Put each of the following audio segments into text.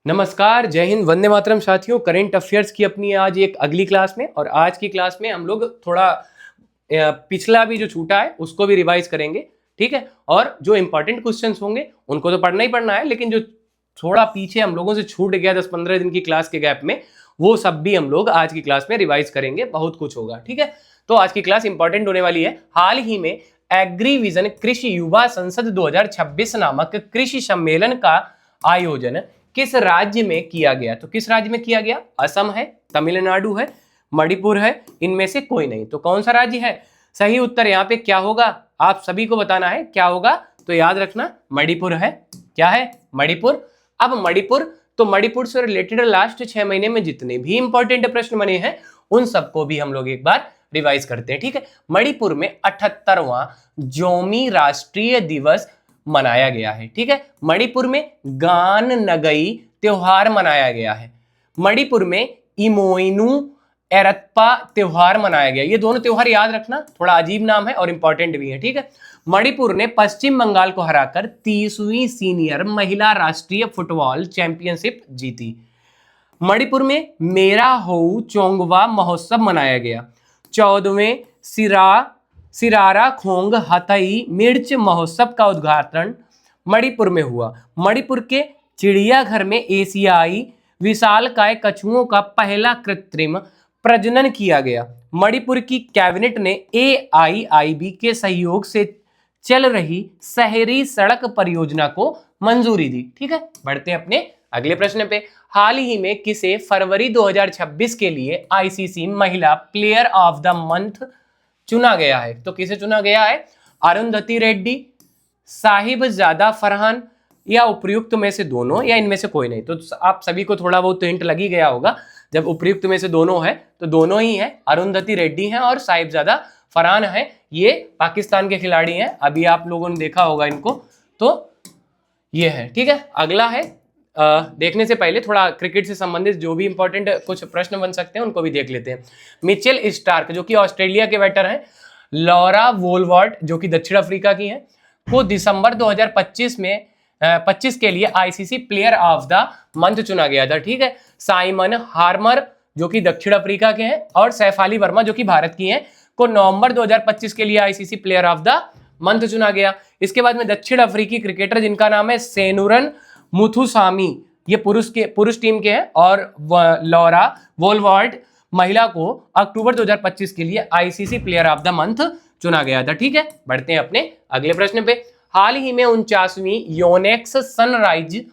नमस्कार, जय हिंद, वंदे मातरम साथियों। करेंट अफेयर्स की अपनी आज एक अगली क्लास में, और आज की क्लास में हम लोग थोड़ा पिछला भी जो छूटा है उसको भी रिवाइज करेंगे। ठीक है, और जो इंपॉर्टेंट क्वेश्चंस होंगे उनको तो पढ़ना ही पढ़ना है, लेकिन जो थोड़ा पीछे हम लोगों से छूट गया 10-15 दिन की क्लास के गैप में, वो सब भी हम लोग आज की क्लास में रिवाइज करेंगे। बहुत कुछ होगा। ठीक है, तो आज की क्लास इंपॉर्टेंट होने वाली है। हाल ही में एग्रीविजन कृषि युवा संसद 2026 नामक कृषि सम्मेलन का आयोजन किस राज्य में किया गया? तो किस राज्य में किया गया? असम है, तमिलनाडु है, मणिपुर है, इनमें से कोई नहीं। तो कौन सा राज्य है? सही उत्तर यहाँ पे क्या होगा आप सभी को बताना है। क्या होगा? तो याद रखना, मणिपुर है। क्या है? मणिपुर। अब मणिपुर, तो मणिपुर से रिलेटेड लास्ट 6 महीने में जितने भी इंपॉर्टेंट प्रश्न बने हैं उन सबको भी हम लोग एक बार रिवाइज करते हैं। ठीक है, मणिपुर में 78वां जोमी राष्ट्रीय दिवस मनाया गया है। ठीक है, मणिपुर में गान नगई त्योहार मनाया गया है। मणिपुर में इमोइनु एरप्पा त्योहार मनाया गया। ये दोनों त्योहार याद रखना, थोड़ा अजीब नाम है और इंपॉर्टेंट भी है। ठीक है, मणिपुर ने पश्चिम बंगाल को हराकर 30वीं सीनियर महिला राष्ट्रीय फुटबॉल चैंपियनशिप जीती। मणिपुर में मेरा होऊ चोंगवा महोत्सव मनाया गया। 14वें सिरारा खोंग हथई मिर्च महोत्सव का उद्घाटन मणिपुर में हुआ। मणिपुर के चिड़ियाघर में एशियाई विशालकाय कछुओं का पहला कृत्रिम प्रजनन किया गया। मणिपुर की कैबिनेट ने AIIB के सहयोग से चल रही शहरी सड़क परियोजना को मंजूरी दी। ठीक है, बढ़ते हैं अपने अगले प्रश्न पे। हाल ही में किसे फरवरी 2026 के लिए ICC महिला प्लेयर ऑफ द मंथ चुना गया है? तो किसे चुना गया है? अरुंधति रेड्डी, साहिबजादा फरहान, या उपयुक्त में से दोनों, या इनमें से कोई नहीं। तो आप सभी को थोड़ा बहुत तो हिंट लग ही गया होगा। जब उपयुक्त में से दोनों है तो दोनों ही है, अरुंधति रेड्डी हैं और साहिबजादा फरहान है। ये पाकिस्तान के खिलाड़ी हैं, अभी आप लोगों ने देखा होगा इनको। तो ये है। ठीक है, अगला है। देखने से पहले थोड़ा क्रिकेट से संबंधित जो भी इंपॉर्टेंट कुछ प्रश्न बन सकते हैं उनको भी देख लेते हैं। मिचेल स्टार्क जो कि ऑस्ट्रेलिया के बैटर हैं, लॉरा वोलवर्ट जो कि दक्षिण अफ्रीका की हैं, को दिसंबर 2025 के लिए ICC player of the month चुना गया था। ठीक है, साइमन हार्मर जो कि दक्षिण अफ्रीका के हैं और सैफ अली वर्मा जो कि भारत की हैं, को नवंबर 2025 के लिए ICC player of the month चुना गया। इसके बाद में दक्षिण अफ्रीकी क्रिकेटर जिनका नाम है सेनुरन मुथुसामी, ये पुरुष टीम के हैं, और लॉरा वोलवर्ट महिला को अक्टूबर 2025 के लिए ICC player of the month चुना गया था। ठीक है, बढ़ते हैं अपने अगले प्रश्न पे। हाल ही में 49वीं Yonex sunrise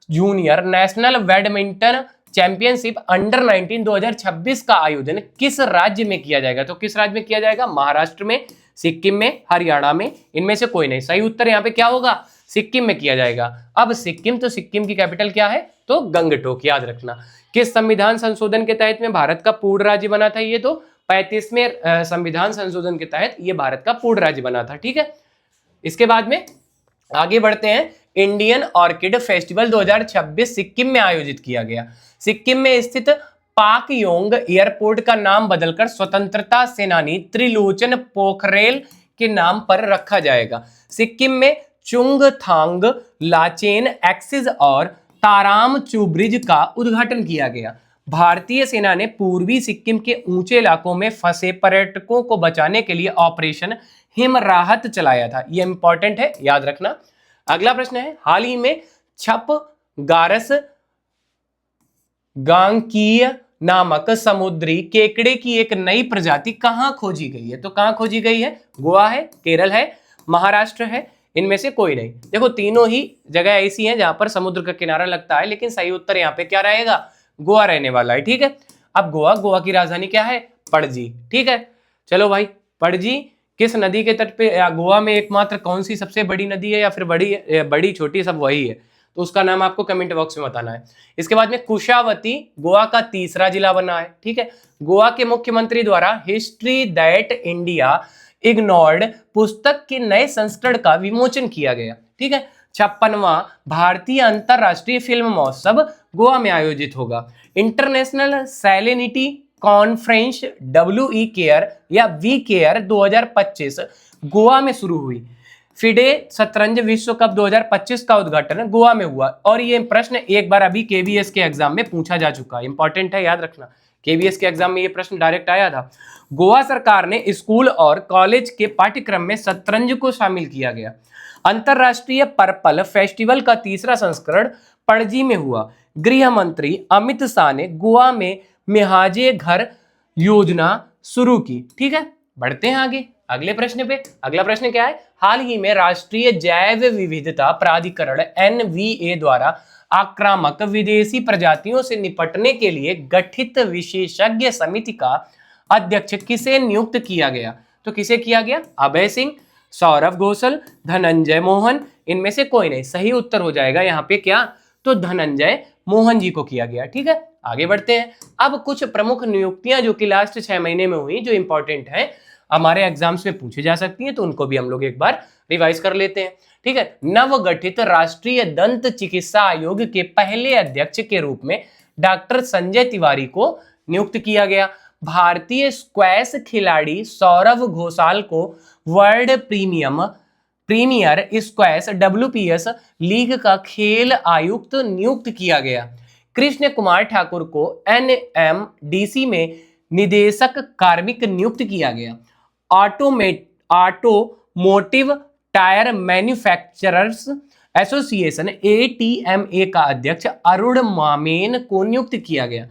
junior national badminton championship under 19 2026 का आयोजन किस राज्य में किया जाएगा? तो किस राज्य में किया जाएगा? महाराष्ट्र में, सिक्किम में, हरियाणा में, इनमें से कोई नहीं। सही उत्तर यहाँ पे क्या होगा? सिक्किम में किया जाएगा। अब सिक्किम, तो सिक्किम की कैपिटल क्या है? तो गंगटोक, याद रखना। किस संविधान संशोधन के तहत में भारत का पूर्ण राज्य बना था? ये तो 35वें संविधान संशोधन के तहत ये भारत का पूर्ण राज्य बना था। ठीक है, इसके बाद में आगे बढ़ते हैं। इंडियन ऑर्किड फेस्टिवल 2026 सिक्किम में आयोजित किया गया। सिक्किम में स्थित पाकयोंग एयरपोर्ट का नाम बदलकर स्वतंत्रता सेनानी त्रिलोचन पोखरेल के नाम पर रखा जाएगा। सिक्किम में चुंगथांग लाचेन एक्सिस और तारामचू ब्रिज का उद्घाटन किया गया। भारतीय सेना ने पूर्वी सिक्किम के ऊंचे इलाकों में फंसे पर्यटकों को बचाने के लिए ऑपरेशन हिम राहत चलाया था। यह इंपॉर्टेंट है, याद रखना। अगला प्रश्न है, हाल ही में छप गारस गांकीय नामक समुद्री केकड़े की एक नई प्रजाति कहां खोजी गई है? तो कहां खोजी गई है? गोवा है, केरल है, महाराष्ट्र है, इनमें से कोई नहीं। देखो, तीनों ही जगह ऐसी हैं जहां पर समुद्र का किनारा लगता है, लेकिन सही उत्तर यहाँ पे क्या रहेगा? गोवा रहने वाला है। ठीक है, अब गोवा की राजधानी क्या है? पणजी। ठीक है, चलो भाई, पणजी किस नदी के तट पे, गोवा में एकमात्र कौन सी सबसे बड़ी नदी है, या फिर बड़ी छोटी सब वही है? तो उसका नाम आपको कमेंट बॉक्स में बताना है। इसके बाद में कुशावती गोवा का तीसरा जिला बना है। ठीक है, गोवा के मुख्यमंत्री द्वारा हिस्ट्री दैट इंडिया इग्नोर्ड पुस्तक के नए संस्करण का विमोचन किया गया। ठीक है, 56वां भारतीय अंतरराष्ट्रीय फिल्म महोत्सव गोवा में आयोजित होगा। International salinity conference WE care या वी केयर 2025 गोवा में शुरू हुई। फिडे शतरंज विश्व कप 2025 का उद्घाटन गोवा में हुआ। और ये प्रश्न एक बार अभी केवीएस के एग्जाम में पूछा जा चुका है, इंपॉर्टेंट है, याद रखना। केवीएस के एग्जाम में ये प्रश्न डायरेक्ट आया था। गोवा सरकार ने स्कूल और कॉलेज के पाठ्यक्रम में शतरंज को शामिल किया गया। अंतरराष्ट्रीय पर्पल फेस्टिवल का तीसरा संस्करण पणजी में हुआ। गृह मंत्री अमित शाह ने गोवा में मिहाजे घर योजना शुरू की। ठीक है, बढ़ते हैं आगे अगले प्रश्न पे। अगला प्रश्न क्या है? हाल ही में राष्ट्रीय जैव विविधता प्राधिकरण एनवीए द्वारा आक्रामक विदेशी प्रजातियों से निपटने के लिए गठित विशेषज्ञ समिति का अध्यक्ष किसे नियुक्त किया गया? तो किसे किया गया? अभय सिंह, सौरभ घोषल, धनंजय मोहन, इनमें से कोई नहीं। सही उत्तर हो जाएगा यहाँ पे क्या? तो धनंजय मोहन जी को किया गया। ठीक है, आगे बढ़ते हैं। अब कुछ प्रमुख नियुक्तियां जो कि लास्ट 6 महीने में हुई, जो इंपॉर्टेंट है, हमारे एग्जाम्स में पूछी जा सकती हैं, तो उनको भी हम लोग एक बार रिवाइज कर लेते हैं। ठीक है, नवगठित राष्ट्रीय दंत चिकित्सा आयोग के पहले अध्यक्ष के रूप में डॉक्टर संजय तिवारी को नियुक्त किया गया। भारतीय स्क्वैश खिलाड़ी सौरभ घोषाल को world premier squash WPS league का खेल आयुक्त नियुक्त किया गया। कृष्ण कुमार ठाकुर को NMDC में निदेशक कार्मिक नियुक्त किया गया। Automotive tyre manufacturers association ATMA का अध्यक्ष अरुण मामेन को नियुक्त किया गया।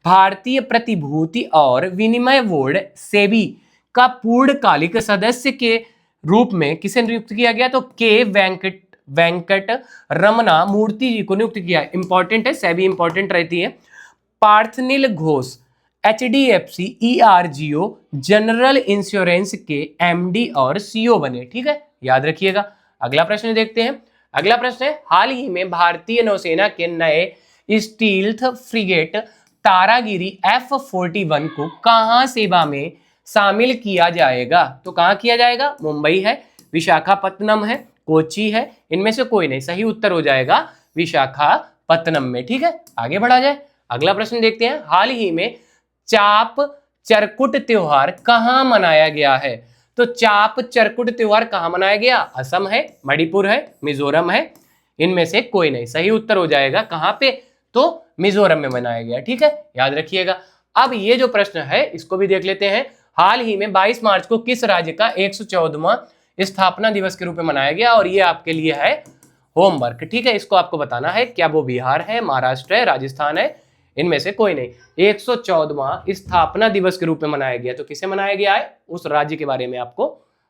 भारतीय प्रतिभूति और विनिमय बोर्ड सेबी का पूर्णकालिक सदस्य के रूप में किसे नियुक्त किया गया? तो के वेंकट रमना मूर्ति जी को नियुक्त किया। इंपॉर्टेंट है, सेबी इंपॉर्टेंट रहती है। Parthanil Ghosh HDFC ERGO general insurance के MD और CEO बने। ठीक है, याद रखिएगा। अगला प्रश्न देखते हैं। अगला प्रश्न है, हाल ही में भारतीय नौसेना के नए स्टील्थ फ्रिगेट तारागिरी F41 को कहां सेवा में शामिल किया जाएगा? तो कहां किया जाएगा? मुंबई है, विशाखापत्तनम है, कोच्चि है, इनमें से कोई नहीं। सही उत्तर हो जाएगा विशाखापत्तनम में। ठीक है, आगे बढ़ा जाए। अगला प्रश्न देखते हैं। हाल ही में चाप चरकुट त्योहार कहां मनाया गया है? तो चाप चरकुट त्योहार कहां मनाया गया? असम है, मणिपुर है, मिजोरम है, इनमें से कोई नहीं। सही उत्तर हो जाएगा कहां पे? तो मिजोरम में मनाया गया। ठीक है, याद रखिएगा। अब ये जो प्रश्न है इसको भी देख लेते हैं। हाल ही में 22 मार्च को किस राज्य का 114वां स्थापना दिवस के रूप में मनाया गया? और ये आपके लिए है होमवर्क। ठीक है, इसको आपको बताना है। क्या वो बिहार है, महाराष्ट्र है, राजस्थान है? इनमें से कोई नहीं। 114वां स्थापना दिवस के रूप में मनाया गया। तो किसे मनाया गया है? उस राज्य के बारे में आपको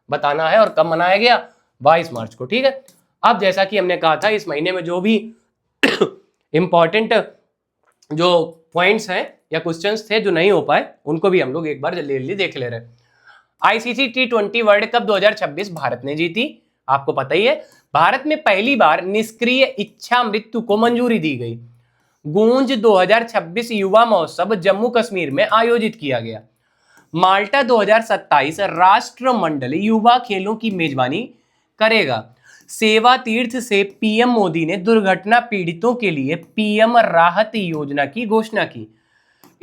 बताना है। और कब मनाया गया? 22 मार्च को। ठीक है, अब जैसा कि हमने कहा था, इस महीने में जो भी इंपॉर्टेंट जो पॉइंट्स हैं या क्वेश्चंस थे जो नहीं हो पाए, उनको भी हम लोग एक बार जल्दी देख ले रहे हैं। ICC T20 world cup 2026 Bharat ने जीती, आपको पता ही है। भारत में पहली बार निष्क्रिय इच्छा मृत्यु को मंजूरी दी गई। गूंज 2026 युवा महोत्सव जम्मू कश्मीर में आयोजित किया गया। माल्टा 2027 राष्ट्रमंडल युवा खेलों की मेजबानी करेगा। सेवा तीर्थ से PM मोदी ने दुर्घटना पीड़ितों के लिए PM राहत योजना की घोषणा की।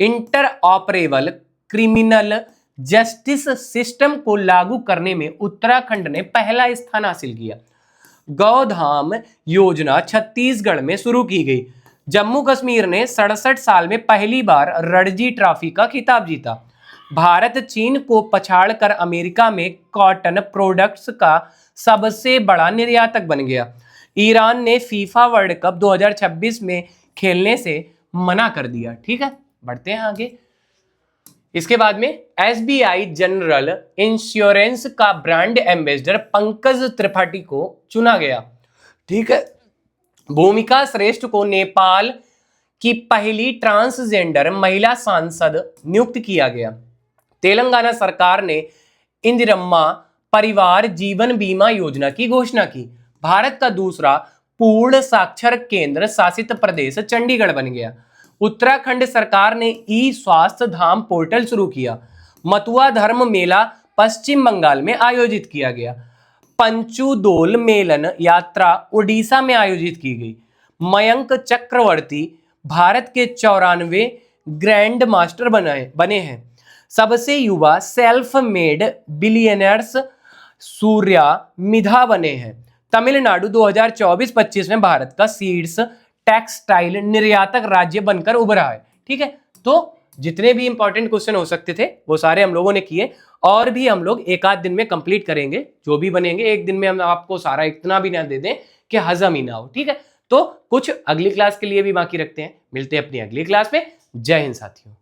Inter operable criminal justice system को लागू करने में उत्तराखंड ने पहला स्थान हासिल किया। गौधाम योजना छत्तीसगढ़ में शुरू की गई। जम्मू कश्मीर ने 67 साल में पहली बार रणजी ट्रॉफी का खिताब जीता। भारत चीन को पछाड़कर अमेरिका में कॉटन प्रोडक्ट्स का सबसे बड़ा निर्यातक बन गया। ईरान ने फीफा वर्ल्ड कप 2026 में खेलने से मना कर दिया। ठीक है, बढ़ते हैं आगे। इसके बाद में SBI जनरल इंश्योरेंस का ब्रांड एम्बेसडर पंकज त्रिपाठी को चुना गया। ठीक है, भूमिका श्रेष्ठ को नेपाल की पहली ट्रांसजेंडर महिला सांसद नियुक्त किया गया। तेलंगाना सरकार ने इंदिरम्मा परिवार जीवन बीमा योजना की घोषणा की। भारत का दूसरा पूर्ण साक्षर केंद्र शासित प्रदेश चंडीगढ़ बन गया। उत्तराखंड सरकार ने स्वास्थ्य धाम पोर्टल शुरू किया। मथुआ धर्म मेला पश्चिम बंगाल में आयोजित किया गया। पंचुदोल मेलन यात्रा उड़ीसा में आयोजित की गई। मयंक चक्रवर्ती भारत के 94 ग्रैंड मास्टर बने हैं। सबसे युवा self made billionaires Surya Midha बने हैं। तमिलनाडु 2024-25 में भारत का सीड्स टेक्सटाइल निर्यातक राज्य बनकर उभरा है। ठीक है, तो जितने भी इंपॉर्टेंट क्वेश्चन हो सकते थे वो सारे हम लोगों ने किए, और भी हम लोग एक आध दिन में कंप्लीट करेंगे। जो भी बनेंगे एक दिन में हम आपको सारा इतना भी ना दे दें कि हजम ही ना हो। ठीक है, तो कुछ अगली क्लास के लिए भी बाकी रखते हैं। मिलते हैं अपनी अगली क्लास में। जय हिंद साथियों।